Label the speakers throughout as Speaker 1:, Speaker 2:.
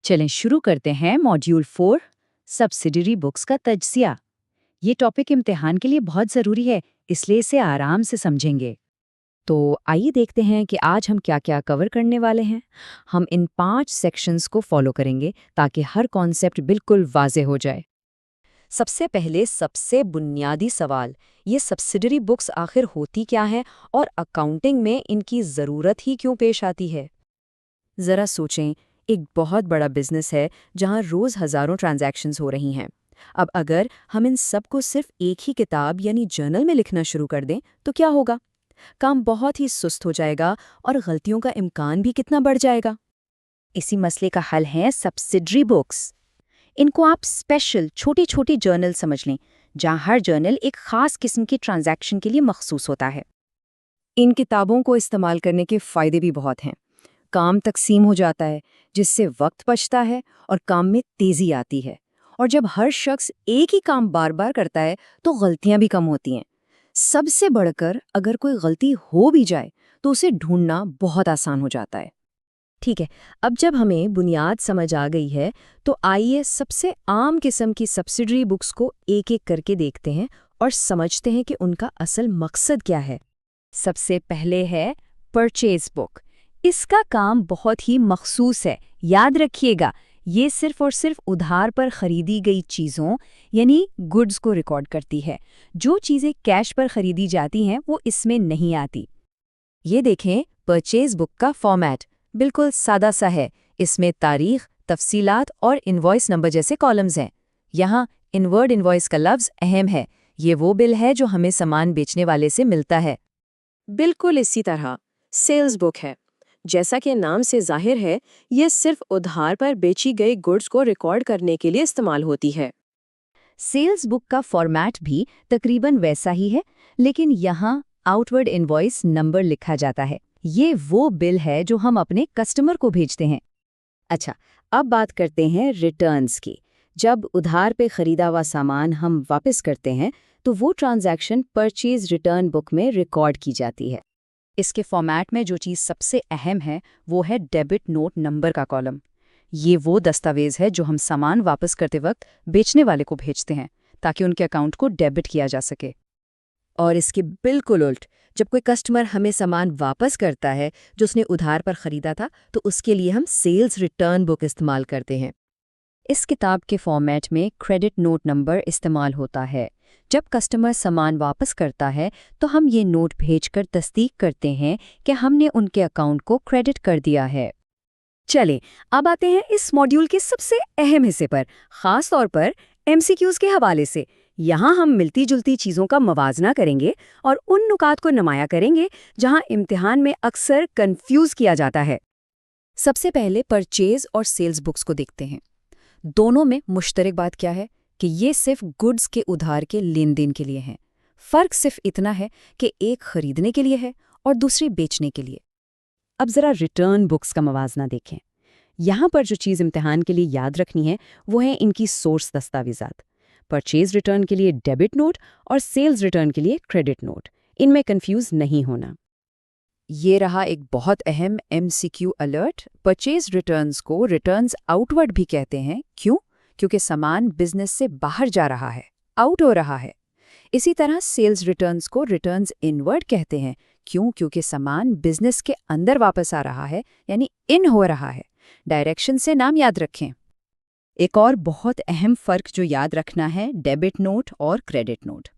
Speaker 1: चलें शुरू करते हैं मॉड्यूल 4 सब्सिडियरी बुक्स का तज्जिया। ये टॉपिक इम्तिहान के लिए बहुत ज़रूरी है, इसलिए इसे आराम से समझेंगे। तो आइए देखते हैं कि आज हम क्या-क्या कवर करने वाले हैं। हम इन 5 सेक्शंस को फॉलो करेंगे ताकि हर कॉन्सेप्ट बिल्कुल वाज़ेह हो जाए। सबसे पहले सबसे बुनियादी सवाल, ये सब्सिडियरी बुक्स आखिर होती क्या हैं और अकाउंटिंग में इनकी ज़रूरत ही क्यों पेश आती है? ज़रा सोचें, एक बहुत बड़ा बिजनेस है जहां रोज़ हज़ारों ट्रांजैक्शंस हो रही हैं। अब अगर हम इन सब को सिर्फ एक ही किताब यानी जर्नल में लिखना शुरू कर दें तो क्या होगा? काम बहुत ही सुस्त हो जाएगा और गलतियों का इम्कान भी कितना बढ़ जाएगा। इसी मसले का हल है सब्सिडियरी बुक्स। इनको आप स्पेशल छोटी छोटी जर्नल समझ लें, जहां हर जर्नल एक खास किस्म की ट्रांजैक्शन के लिए मखसूस होता है। इन किताबों को इस्तेमाल करने के फ़ायदे भी बहुत हैं। काम तकसीम हो जाता है, जिससे वक्त बचता है और काम में तेज़ी आती है। और जब हर शख्स एक ही काम बार बार करता है तो गलतियां भी कम होती हैं। सबसे बढ़कर अगर कोई गलती हो भी जाए तो उसे ढूंढना बहुत आसान हो जाता है। ठीक है, अब जब हमें बुनियाद समझ आ गई है तो आइए सबसे आम किस्म की सब्सिडियरी बुक्स को एक एक करके देखते हैं और समझते हैं कि उनका असल मकसद क्या है। सबसे पहले है परचेज बुक। इसका काम बहुत ही मखसूस है। याद रखिएगा, ये सिर्फ और सिर्फ उधार पर खरीदी गई चीज़ों यानी गुड्स को रिकॉर्ड करती है। जो चीज़ें कैश पर खरीदी जाती हैं वो इसमें नहीं आती। ये देखें, परचेज बुक का फॉर्मेट बिल्कुल सादा सा है। इसमें तारीख, तफसीलात और इनवॉइस नंबर जैसे कॉलम्स हैं। यहाँ इनवर्ड इनवॉइस का लफ्ज़ अहम है। ये वो बिल है जो हमें सामान बेचने वाले से मिलता है।
Speaker 2: बिल्कुल इसी तरह सेल्स बुक है। जैसा कि नाम से जाहिर है, ये सिर्फ उधार पर बेची गई गुड्स को रिकॉर्ड करने के लिए इस्तेमाल होती है।
Speaker 1: सेल्स बुक का फॉर्मेट भी तकरीबन वैसा ही है, लेकिन यहाँ आउटवर्ड इनवॉइस नंबर लिखा जाता है। ये वो बिल है जो हम अपने कस्टमर को भेजते हैं। अच्छा, अब बात करते हैं रिटर्न्स की। जब उधार पे खरीदा हुआ सामान हम वापस करते हैं तो वो ट्रांजैक्शन परचेज रिटर्न बुक में रिकॉर्ड की जाती है। इसके फॉर्मेट में जो चीज़ सबसे अहम है वो है डेबिट नोट नंबर का कॉलम। ये वो दस्तावेज है जो हम सामान वापस करते वक्त बेचने वाले को भेजते हैं ताकि उनके अकाउंट को डेबिट किया जा सके। और इसके बिल्कुल उल्ट, जब कोई कस्टमर हमें सामान वापस करता है जो उसने उधार पर खरीदा था तो उसके लिए हम सेल्स रिटर्न बुक इस्तेमाल करते हैं। इस किताब के फॉर्मेट में क्रेडिट नोट नंबर इस्तेमाल होता है। जब कस्टमर सामान वापस करता है तो हम ये नोट भेजकर तस्दीक करते हैं कि हमने उनके अकाउंट को क्रेडिट कर दिया है। चलें, अब आते हैं इस मॉड्यूल के सबसे अहम हिस्से पर, खास तौर पर एमसीक्यूज के हवाले से। यहाँ हम मिलती जुलती चीज़ों का मवाजना करेंगे और उन नुकात को नुमाया करेंगे जहाँ इम्तिहान में अक्सर कंफ्यूज किया जाता है। सबसे पहले परचेज और सेल्स बुक्स को देखते हैं। दोनों में मुश्तरक बात क्या है कि ये सिर्फ गुड्स के उधार के लेन देन के लिए हैं। फ़र्क सिर्फ इतना है कि एक खरीदने के लिए है और दूसरी बेचने के लिए। अब ज़रा रिटर्न बुक्स का मवाजना देखें। यहाँ पर जो चीज़ इम्तिहान के लिए याद रखनी है वो है इनकी सोर्स दस्तावेज़ात। परचेज रिटर्न के लिए डेबिट नोट और सेल्स रिटर्न के लिए क्रेडिट नोट। इनमें कंफ्यूज नहीं होना। ये रहा एक बहुत अहम एमसीक्यू अलर्ट। परचेज रिटर्न्स को रिटर्न्स आउटवर्ड भी कहते हैं। क्यों? क्योंकि सामान बिजनेस से बाहर जा रहा है, आउट हो रहा है। इसी तरह सेल्स रिटर्न्स को रिटर्न्स इनवर्ड कहते हैं। क्यों? क्योंकि सामान बिजनेस के अंदर वापस आ रहा है, यानी इन हो रहा है। डायरेक्शन से नाम याद रखें। एक और बहुत अहम फ़र्क जो याद रखना है, डेबिट नोट और क्रेडिट नोट।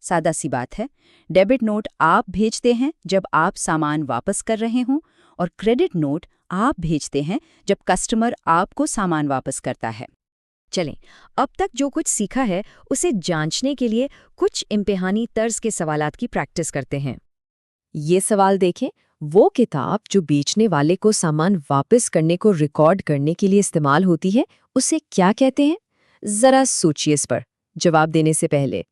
Speaker 1: सादा सी बात है, डेबिट नोट आप भेजते हैं जब आप सामान वापस कर रहे हों और क्रेडिट नोट आप भेजते हैं जब कस्टमर आपको सामान वापस करता है। चलें, अब तक जो कुछ सीखा है उसे जांचने के लिए कुछ इम्तिहानी तर्ज के सवालात की प्रैक्टिस करते हैं। ये सवाल देखें, वो किताब जो बेचने वाले को सामान वापस करने को रिकॉर्ड करने के लिए इस्तेमाल होती है उसे क्या कहते हैं? ज़रा सोचिए इस पर जवाब देने से पहले।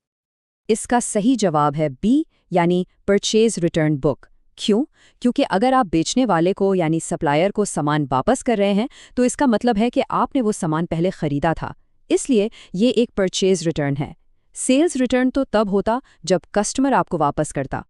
Speaker 1: इसका सही जवाब है बी, यानी परचेज रिटर्न बुक। क्यों? क्योंकि अगर आप बेचने वाले को यानी सप्लायर को सामान वापस कर रहे हैं तो इसका मतलब है कि आपने वो सामान पहले खरीदा था, इसलिए ये एक परचेज रिटर्न है। सेल्स रिटर्न तो तब होता जब कस्टमर आपको वापस करता।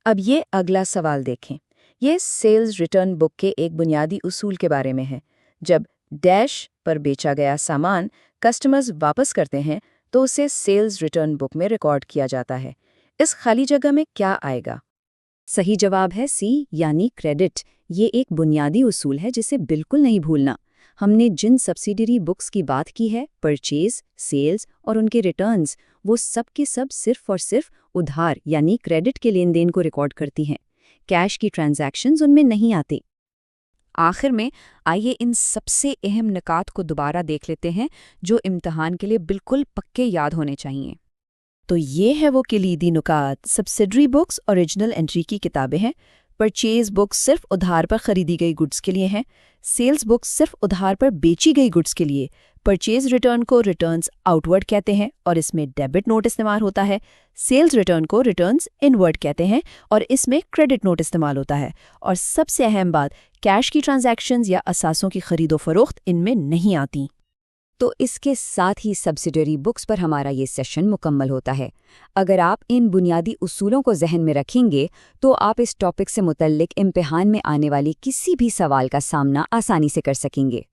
Speaker 1: अब ये अगला सवाल देखें। ये सेल्स रिटर्न बुक के एक बुनियादी उसूल के बारे में है। जब
Speaker 2: डैश पर बेचा गया सामान कस्टमर्स वापस करते हैं तो उसे सेल्स रिटर्न बुक में रिकॉर्ड किया जाता है। इस खाली जगह में क्या आएगा?
Speaker 1: सही जवाब है सी, यानी क्रेडिट। ये एक बुनियादी उसूल है जिसे बिल्कुल नहीं भूलना। हमने जिन सब्सिडरी बुक्स की बात की है, परचेज, सेल्स और उनके रिटर्न्स, वो सब के सब सिर्फ और सिर्फ उधार यानी क्रेडिट के लेन देन को रिकॉर्ड करती हैं। कैश की ट्रांजैक्शंस उनमें नहीं आती।
Speaker 3: आखिर में आइए इन सबसे अहम निकात को दोबारा देख लेते हैं जो इम्तिहान के लिए बिल्कुल पक्के याद होने चाहिए।
Speaker 2: तो ये है वो किलीदी नुकात। सब्सिडरी बुक्स ओरिजिनल एंट्री की किताबें हैं। परचेज बुक्स सिर्फ उधार पर खरीदी गई गुड्स के लिए हैं। सेल्स बुक्स सिर्फ उधार पर बेची गई गुड्स के लिए। परचेज रिटर्न को रिटर्न्स आउटवर्ड कहते हैं और इसमें डेबिट नोट इस्तेमाल होता है। सेल्स रिटर्न को रिटर्न्स इनवर्ड कहते हैं और इसमें क्रेडिट नोट इस्तेमाल होता है। और सबसे अहम बात, कैश की ट्रांजैक्शंस या असासों की खरीदो फरोख्त इनमें नहीं आती।
Speaker 1: तो इसके साथ ही सब्सिडरी बुक्स पर हमारा ये सेशन मुकम्मल होता है। अगर आप इन बुनियादी उसूलों को जहन में रखेंगे तो आप इस टॉपिक से मुतल्लिक इम्तिहान में आने वाली किसी भी सवाल का सामना आसानी से कर सकेंगे।